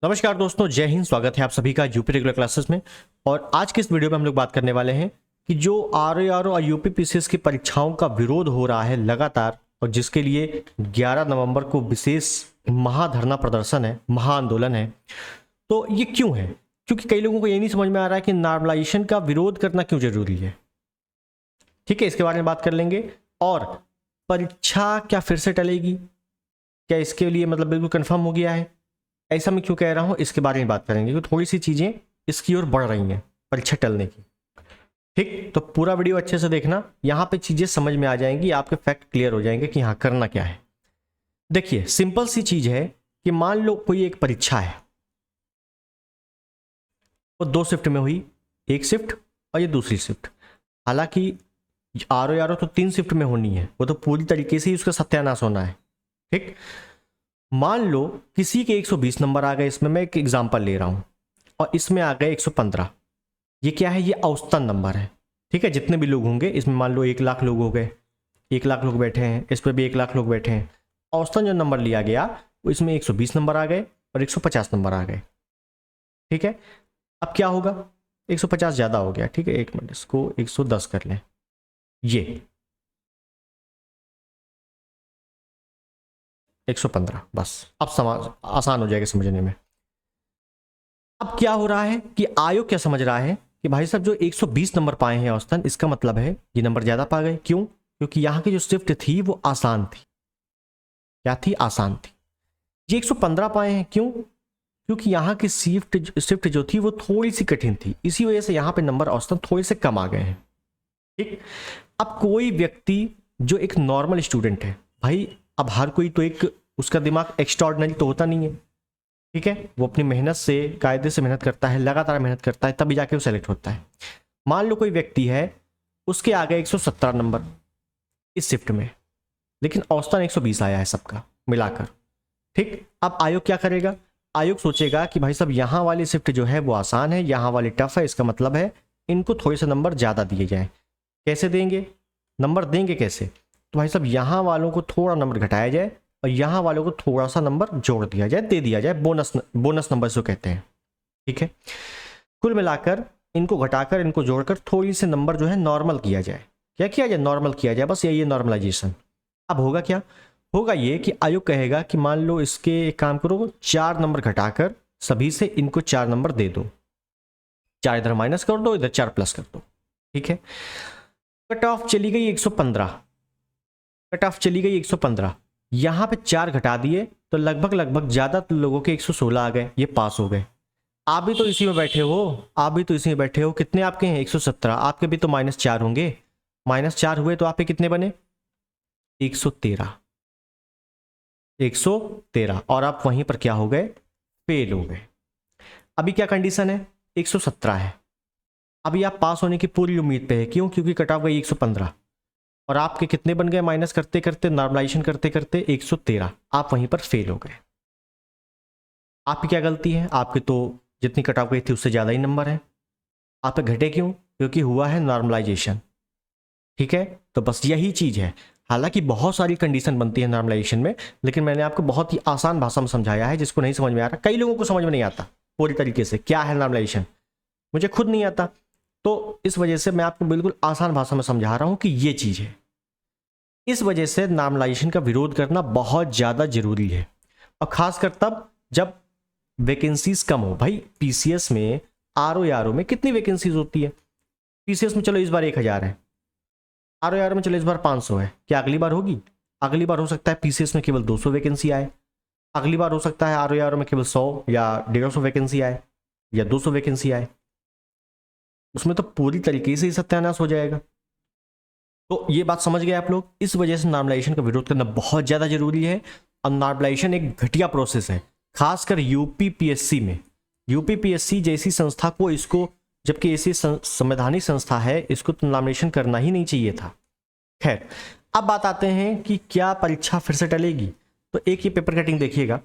नमस्कार दोस्तों, जय हिंद। स्वागत है आप सभी का यूपी रेगुलर क्लासेस में। और आज के इस वीडियो में हम लोग बात करने वाले हैं कि जो आरओ और यूपी पीसीएस की परीक्षाओं का विरोध हो रहा है लगातार, और जिसके लिए 11 नवंबर को विशेष महाधरना प्रदर्शन है, महाआंदोलन है, तो ये क्यों है? क्योंकि कई लोगों को ये नहीं समझ में आ रहा है कि नॉर्मलाइजेशन का विरोध करना क्यों जरूरी है। ठीक है, इसके बारे में बात कर लेंगे। और परीक्षा क्या फिर से टलेगी? क्या इसके लिए मतलब बिल्कुल कंफर्म हो गया है? ऐसा मैं क्यों कह रहा हूं, इसके बारे में बात करेंगे क्योंकि थोड़ी सी चीजें इसकी ओर बढ़ रही हैं परीक्षा टलने की। ठीक, तो पूरा वीडियो अच्छे से देखना, यहां पे चीजें समझ में आ जाएंगी, आपके फैक्ट क्लियर हो जाएंगे कि हाँ करना क्या है। देखिए, सिंपल सी चीज है कि मान लो कोई एक परीक्षा है, वो 2 शिफ्ट में हुई, एक शिफ्ट और ये दूसरी शिफ्ट। हालांकि आरओ तो 3 शिफ्ट में होनी है, वो तो पूरी तरीके से ही उसका सत्यानाश होना है। ठीक, मान लो किसी के 120 नंबर आ गए, इसमें मैं एक एग्जांपल ले रहा हूं, और इसमें आ गए 115। ये क्या है? ये औसतन नंबर है। ठीक है, जितने भी लोग होंगे इसमें, मान लो 1 लाख लोग हो गए, 1 लाख लोग बैठे हैं, इस पर भी 1 लाख लोग बैठे हैं। औसतन जो नंबर लिया गया वो इसमें 120 नंबर आ गए और 150 नंबर आ गए। ठीक है, अब क्या होगा? 150 ज़्यादा हो गया। ठीक है, एक मिनट, इसको 110 कर लें। ये 115, बस अब समझ आसान हो जाएगा समझने में। अब क्या हो रहा है कि आयोग क्या समझ रहा है कि भाई साहब जो 120 नंबर पाए हैं औसतन, इसका मतलब है ये नंबर ज्यादा पा गए। क्यों? क्योंकि यहाँ की जो शिफ्ट थी वो आसान थी। क्या थी? आसान थी। ये 115 पाए हैं, क्यों? क्योंकि यहाँ की शिफ्ट जो थी वो थोड़ी सी कठिन थी, इसी वजह से यहाँ पे नंबर औसतन थोड़े से कम आ गए हैं। ठीक, अब कोई व्यक्ति जो एक नॉर्मल स्टूडेंट है, भाई अब हर कोई तो एक उसका दिमाग एक्स्ट्राऑर्डिनरी तो होता नहीं है। ठीक है, वो अपनी मेहनत से, कायदे से मेहनत करता है, लगातार मेहनत करता है, तभी जाके वो सेलेक्ट होता है। मान लो कोई व्यक्ति है, उसके आ गए 117 नंबर इस शिफ्ट में, लेकिन औसतन 120 आया है सबका मिलाकर। ठीक, अब आयोग क्या करेगा? आयोग सोचेगा कि भाई साहब यहाँ वाली शिफ्ट जो है वो आसान है, यहाँ वाली टफ है, इसका मतलब है इनको थोड़े से नंबर ज़्यादा दिए जाए। कैसे देंगे नंबर? देंगे कैसे? तो भाई साहब यहाँ वालों को थोड़ा नंबर घटाया जाए और यहाँ वालों को थोड़ा सा नंबर जोड़ दिया जाए, दे दिया जाए, बोनस नंबर जो कहते हैं। ठीक है, कुल मिलाकर इनको घटाकर इनको जोड़कर थोड़ी से नंबर जो है नॉर्मल किया जाए। क्या किया जाए? नॉर्मल किया जाए, बस यही है नॉर्मलाइजेशन। अब होगा क्या? होगा ये कि आयोग कहेगा कि मान लो इसके एक काम करो, 4 नंबर घटाकर सभी से इनको 4 नंबर दे दो, 4 इधर माइनस कर दो, इधर 4 प्लस कर दो। ठीक है, कट ऑफ चली गई 115, कट ऑफ चली गई 115, यहां पे 4 घटा दिए तो लगभग ज्यादा लोगों के 116 आ गए, ये पास हो गए। आप भी तो इसी में बैठे हो, आप भी तो इसी में बैठे हो। कितने आपके हैं? 117। आपके भी तो -4 होंगे, -4 हुए तो आपके कितने बने? 113, 113। और आप वहीं पर क्या हो गए? फेल हो गए। अभी क्या कंडीशन है? 117 है। अभी आप पास होने की पूरी उम्मीद पे है। क्यों? क्योंकि कट ऑफ गई 115, और आपके कितने बन गए? माइनस करते करते, नॉर्मलाइजेशन करते करते 113, आप वहीं पर फेल हो गए। आपकी क्या गलती है? आपके तो जितनी कट ऑफ गई थी उससे ज़्यादा ही नंबर है। आप पे घटे क्यों? क्योंकि हुआ है नॉर्मलाइजेशन। ठीक है, तो बस यही चीज़ है। हालांकि बहुत सारी कंडीशन बनती है नॉर्मलाइजेशन में, लेकिन मैंने आपको बहुत ही आसान भाषा में समझाया है, जिसको नहीं समझ में आ रहा, कई लोगों को समझ में नहीं आता पूरी तरीके से क्या है नॉर्मलाइजेशन, मुझे खुद नहीं आता। तो इस वजह से मैं आपको बिल्कुल आसान भाषा में समझा रहा हूँ कि ये चीज़ है। इस वजह से नॉर्मलाइजेशन का विरोध करना बहुत ज़्यादा जरूरी है, और खासकर तब जब वैकेंसीज कम हो। भाई पीसीएस में, आरओ में कितनी वैकेंसीज होती है? पीसीएस में चलो इस बार 1000 है, आरओ में चलो इस बार 500 है। क्या अगली बार होगी? अगली बार हो सकता है पीसीएस में केवल 200 वैकेंसी आए, अगली बार हो सकता है आरओ में केवल 100 या 150 वैकेंसी आए, या 200 वैकेंसी आए। उसमें तो पूरी तरीके से ही सत्यानाश हो जाएगा। तो ये बात समझ गए आप लोग। इस वजह से नॉर्मलाइजेशन का विरोध करना बहुत ज़्यादा जरूरी है। और नॉर्मलाइजेशन एक घटिया प्रोसेस है, खासकर यूपीपीएससी में। यूपीपीएससी जैसी संस्था को इसको, जबकि ऐसी संवैधानिक संस्था है, इसको तो नॉर्मलाइजेशन करना ही नहीं चाहिए था। खैर, अब बात आते हैं कि क्या परीक्षा फिर से टलेगी। तो एक ये पेपर कटिंग देखिएगा।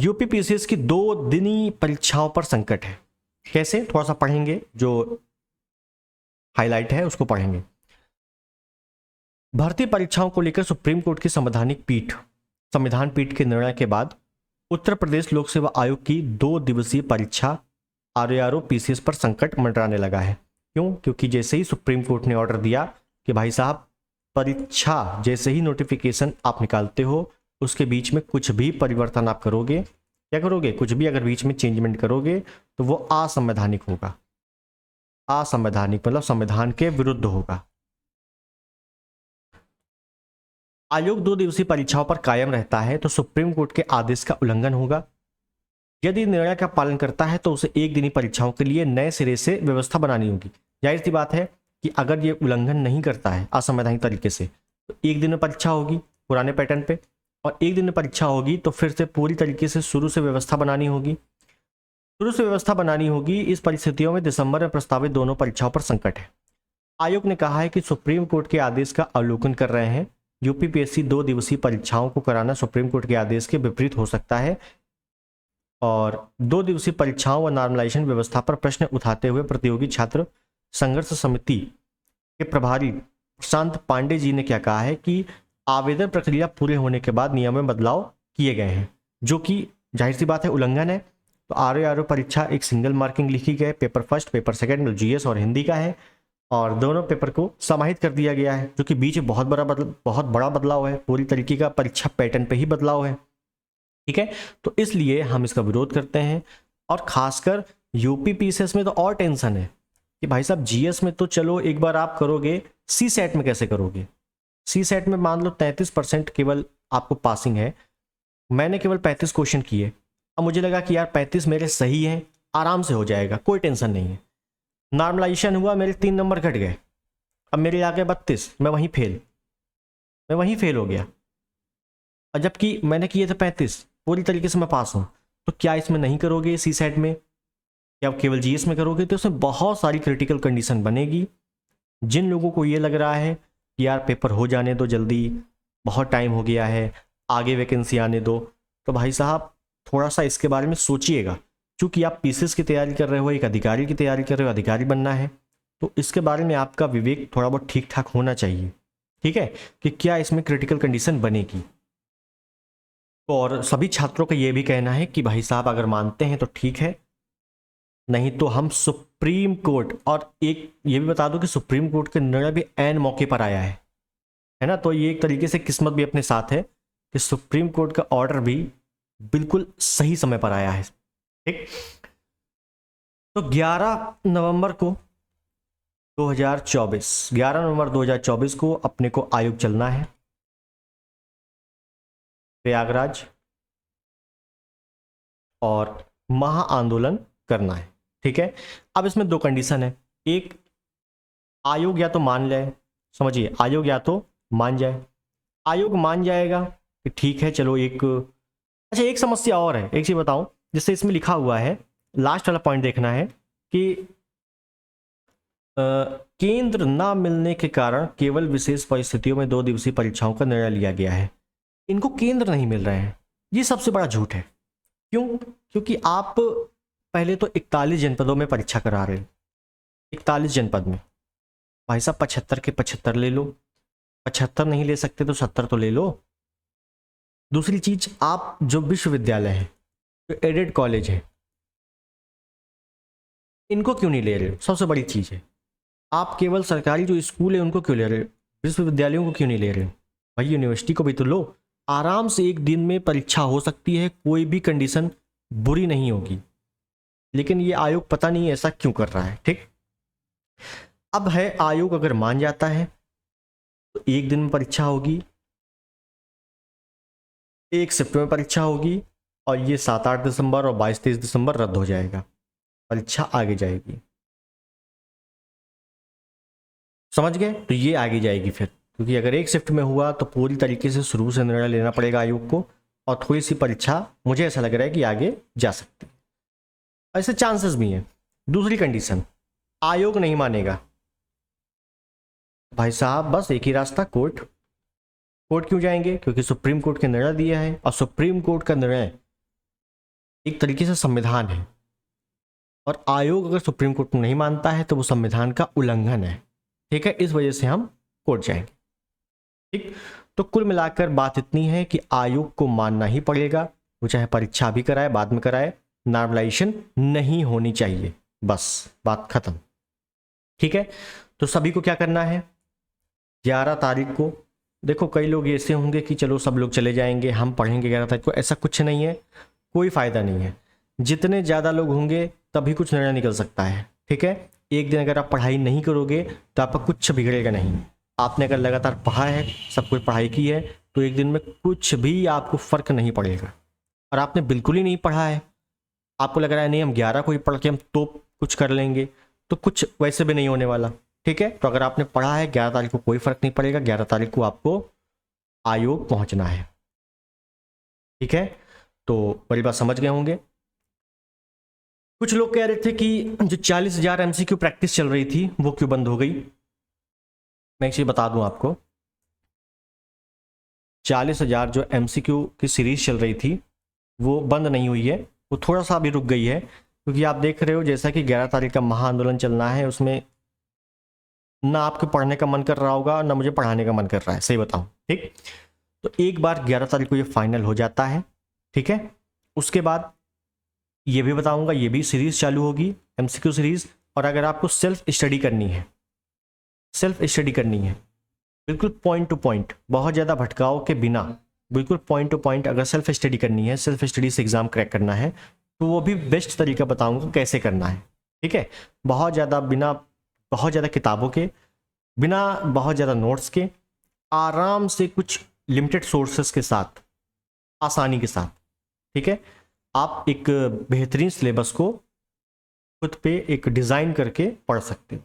यूपीपीएससी की 2 दिनी परीक्षाओं पर संकट है। कैसे? थोड़ा सा पढ़ेंगे, जो हाईलाइट है उसको पढ़ेंगे। भर्ती परीक्षाओं को लेकर सुप्रीम कोर्ट की संवैधान पीठ के निर्णय के बाद उत्तर प्रदेश लोक सेवा आयोग की 2 दिवसीय परीक्षा आरओ पीसीएस पर संकट मंडराने लगा है। क्यों? क्योंकि जैसे ही सुप्रीम कोर्ट ने ऑर्डर दिया कि भाई साहब परीक्षा जैसे ही नोटिफिकेशन आप निकालते हो उसके बीच में कुछ भी परिवर्तन आप करोगे, क्या करोगे, कुछ भी अगर बीच में चेंजमेंट करोगे तो वो असंवैधानिक होगा। असंवैधानिक मतलब संविधान के विरुद्ध होगा। आयोग 2 दिवसीय परीक्षाओं पर कायम रहता है तो सुप्रीम कोर्ट के आदेश का उल्लंघन होगा। यदि निर्णय का पालन करता है तो उसे एक दिनी परीक्षाओं के लिए नए सिरे से व्यवस्था बनानी होगी। जाहिर सी बात है कि अगर ये उल्लंघन नहीं करता है असंवैधानिक तरीके से तो एक दिन में परीक्षा होगी पुराने पैटर्न पे, और एक दिन में परीक्षा होगी तो फिर से पूरी तरीके से शुरू से व्यवस्था बनानी होगी। शुरू से व्यवस्था बनानी होगी। इस परिस्थितियों में दिसंबर में प्रस्तावित दोनों परीक्षाओं पर संकट है। आयोग ने कहा है कि सुप्रीम कोर्ट के आदेश का अवलोकन कर रहे हैं। यूपीपीएससी 2 दिवसीय परीक्षाओं को कराना सुप्रीम कोर्ट के आदेश के विपरीत हो सकता है और 2 दिवसीय परीक्षाओं व नॉर्मलाइजेशन व्यवस्था पर प्रश्न उठाते हुए प्रतियोगी छात्र संघर्ष समिति के प्रभारी प्रशांत पांडे जी ने क्या कहा है कि आवेदन प्रक्रिया पूरे होने के बाद नियम में बदलाव किए गए हैं, जो कि जाहिर सी बात है उल्लंघन है। तो आरओ परीक्षा एक सिंगल मार्किंग लिखी गई, paper first paper second GS और हिंदी का है और दोनों पेपर को समाहित कर दिया गया है, जो कि बीच में बहुत बड़ा बदलाव है। पूरी तरीके का परीक्षा पैटर्न पे ही बदलाव है। ठीक है, तो इसलिए हम इसका विरोध करते हैं। और खासकर यूपी पीसीएस में तो और टेंशन है कि भाई साहब जीएस में तो चलो एक बार आप करोगे, सी सेट में कैसे करोगे? सी सेट में मान लो 33% केवल आपको पासिंग है। मैंने केवल 35 क्वेश्चन किए, अब मुझे लगा कि यार 35 मेरे सही हैं, आराम से हो जाएगा, कोई टेंशन नहीं है। नॉर्मलाइजेशन हुआ, मेरे 3 नंबर घट गए, अब मेरे आ गए 32, मैं वहीं फेल हो गया। और जबकि मैंने किए थे 35, पूरी तरीके से मैं पास हूँ। तो क्या इसमें नहीं करोगे सी सेट में, क्या केवल जीएस में करोगे? तो उसमें बहुत सारी क्रिटिकल कंडीशन बनेगी। जिन लोगों को ये लग रहा है कि यार पेपर हो जाने दो जल्दी, बहुत टाइम हो गया है, आगे वैकेंसी आने दो, तो भाई साहब थोड़ा सा इसके बारे में सोचिएगा। क्योंकि आप पीसीएस की तैयारी कर रहे हो, एक अधिकारी की तैयारी कर रहे हो, अधिकारी बनना है, तो इसके बारे में आपका विवेक थोड़ा बहुत ठीक ठाक होना चाहिए। ठीक है, कि क्या इसमें क्रिटिकल कंडीशन बनेगी। और सभी छात्रों का ये भी कहना है कि भाई साहब अगर मानते हैं तो ठीक है, नहीं तो हम सुप्रीम कोर्ट, और एक ये भी बता दो कि सुप्रीम कोर्ट का निर्णय भी ऐन मौके पर आया है ना। तो ये एक तरीके से किस्मत भी अपने साथ है कि सुप्रीम कोर्ट का ऑर्डर भी बिल्कुल सही समय पर आया है। ठीक, तो 11 नवंबर 2024 को अपने को आयोग चलना है प्रयागराज और महा आंदोलन करना है। ठीक है, अब इसमें 2 कंडीशन है। एक, आयोग या तो मान ले, समझिए, आयोग या तो मान जाए, आयोग मान जाएगा कि ठीक है चलो एक। अच्छा, एक समस्या और है, एक चीज बताऊं, जिससे इसमें लिखा हुआ है, लास्ट वाला पॉइंट देखना है कि केंद्र ना मिलने के कारण केवल विशेष परिस्थितियों में 2 दिवसीय परीक्षाओं का निर्णय लिया गया है। इनको केंद्र नहीं मिल रहे हैं, ये सबसे बड़ा झूठ है। क्यों? क्योंकि आप पहले तो 41 जनपदों में परीक्षा करा रहे हो, 41 जनपद में। भाई साहब 75 के 75 ले लो, 75 नहीं ले सकते तो 70 तो ले लो। दूसरी चीज, आप जो विश्वविद्यालय है, जो एडेड कॉलेज है, इनको क्यों नहीं ले रहे हो? सबसे बड़ी चीज है, आप केवल सरकारी जो स्कूल है उनको क्यों ले रहे हो, विश्वविद्यालयों को क्यों नहीं ले रहे हो? भाई यूनिवर्सिटी को भी तो लो। आराम से एक दिन में परीक्षा हो सकती है, कोई भी कंडीशन बुरी नहीं होगी। लेकिन ये आयोग पता नहीं ऐसा क्यों कर रहा है। ठीक, अब है, आयोग अगर मान जाता है तो एक दिन में परीक्षा होगी, 1 शिफ्ट में परीक्षा होगी, और ये 7-8 दिसंबर और 22-23 दिसंबर रद्द हो जाएगा, परीक्षा आगे जाएगी। समझ गए? तो ये आगे जाएगी फिर, क्योंकि अगर 1 शिफ्ट में हुआ तो पूरी तरीके से शुरू से निर्णय लेना पड़ेगा आयोग को, और थोड़ी सी परीक्षा मुझे ऐसा लग रहा है कि आगे जा सकती है, ऐसे चांसेस भी हैं। दूसरी कंडीशन, आयोग नहीं मानेगा, भाई साहब बस एक ही रास्ता, कोर्ट। कोर्ट क्यों जाएंगे? क्योंकि सुप्रीम कोर्ट के निर्णय दिया है, और सुप्रीम कोर्ट का निर्णय एक तरीके से संविधान है, और आयोग अगर सुप्रीम कोर्ट को नहीं मानता है तो वो संविधान का उल्लंघन है। ठीक है, इस वजह से हम कोर्ट जाएंगे। ठीक, तो कुल मिलाकर बात इतनी है कि आयोग को मानना ही पड़ेगा, वो चाहे परीक्षा भी कराए बाद में कराए, नॉर्मलाइजेशन नहीं होनी चाहिए, बस बात खत्म। ठीक है, तो सभी को क्या करना है, 11 तारीख को, देखो कई लोग ऐसे होंगे कि चलो सब लोग चले जाएंगे, हम पढ़ेंगे 11 तारीख को, ऐसा कुछ नहीं है, कोई फ़ायदा नहीं है। जितने ज़्यादा लोग होंगे तभी कुछ निर्णय निकल सकता है। ठीक है, एक दिन अगर आप पढ़ाई नहीं करोगे तो आपका कुछ बिगड़ेगा नहीं। आपने अगर लगातार पढ़ा है, सब कुछ पढ़ाई की है, तो एक दिन में कुछ भी आपको फ़र्क नहीं पड़ेगा। और आपने बिल्कुल ही नहीं पढ़ा है, आपको लग रहा है नहीं हम 11 को ही पढ़ के हम तो कुछ कर लेंगे, तो कुछ वैसे भी नहीं होने वाला। ठीक है, तो अगर आपने पढ़ा है 11 तारीख को कोई फ़र्क नहीं पड़ेगा, 11 तारीख को आपको आयोग पहुंचना है। ठीक है, तो बड़ी बात समझ गए होंगे। कुछ लोग कह रहे थे कि जो 40,000 MCQ प्रैक्टिस चल रही थी वो क्यों बंद हो गई। मैं एक चीज़ बता दूं आपको, 40,000 जो MCQ की सीरीज चल रही थी वो बंद नहीं हुई है, वो थोड़ा सा अभी रुक गई है, क्योंकि आप देख रहे हो जैसा कि 11 तारीख का महाआंदोलन चलना है, उसमें ना आपको पढ़ने का मन कर रहा होगा ना मुझे पढ़ाने का मन कर रहा है, सही बताऊं। ठीक, तो एक बार 11 तारीख को ये फाइनल हो जाता है, ठीक है, उसके बाद ये भी बताऊंगा, ये भी सीरीज चालू होगी MCQ सीरीज। और अगर आपको सेल्फ स्टडी करनी है, सेल्फ स्टडी करनी है बिल्कुल पॉइंट टू पॉइंट, बहुत ज़्यादा भटकाव के बिना, बिल्कुल पॉइंट टू पॉइंट अगर सेल्फ स्टडी करनी है, सेल्फ स्टडी से एग्जाम क्रैक करना है, तो वो भी बेस्ट तरीका बताऊंगा कैसे करना है। ठीक है, बहुत ज़्यादा बिना बहुत ज़्यादा किताबों के, बिना बहुत ज़्यादा नोट्स के, आराम से कुछ लिमिटेड सोर्सेस के साथ, आसानी के साथ। ठीक है, आप एक बेहतरीन सिलेबस को खुद पे एक डिज़ाइन करके पढ़ सकते हो,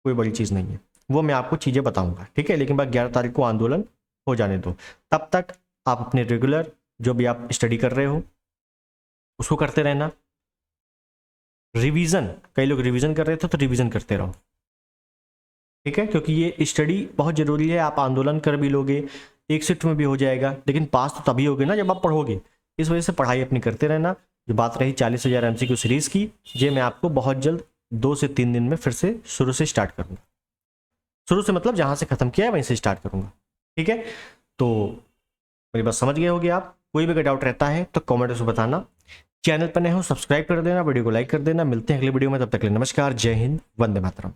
कोई बड़ी चीज़ नहीं है, वो मैं आपको चीज़ें बताऊंगा। ठीक है, लेकिन बस 11 तारीख को आंदोलन हो जाने दो, तब तक आप अपने रेगुलर जो भी आप स्टडी कर रहे हो उसको करते रहना। रिवीजन, कई लोग रिवीजन कर रहे थे तो रिवीजन करते रहो। ठीक है, क्योंकि ये स्टडी बहुत ज़रूरी है। आप आंदोलन कर भी लोगे, एक शिफ्ट में भी हो जाएगा, लेकिन पास तो तभी होगे ना जब आप पढ़ोगे। इस वजह से पढ़ाई अपनी करते रहना। जो बात रही 40,000 MCQ सीरीज़ की, ये मैं आपको बहुत जल्द 2 से 3 दिन में फिर से शुरू से स्टार्ट करूँगा। शुरू से मतलब जहाँ से ख़त्म किया है वहीं से स्टार्ट करूँगा। ठीक है, तो मेरी बात समझ गए होगे आप। कोई भी अगर डाउट रहता है तो कमेंट में बताना। चैनल पर नए हो सब्सक्राइब कर देना, वीडियो को लाइक कर देना। मिलते हैं अगले वीडियो में, तब तक के लिए नमस्कार, जय हिंद, वंदे मातरम।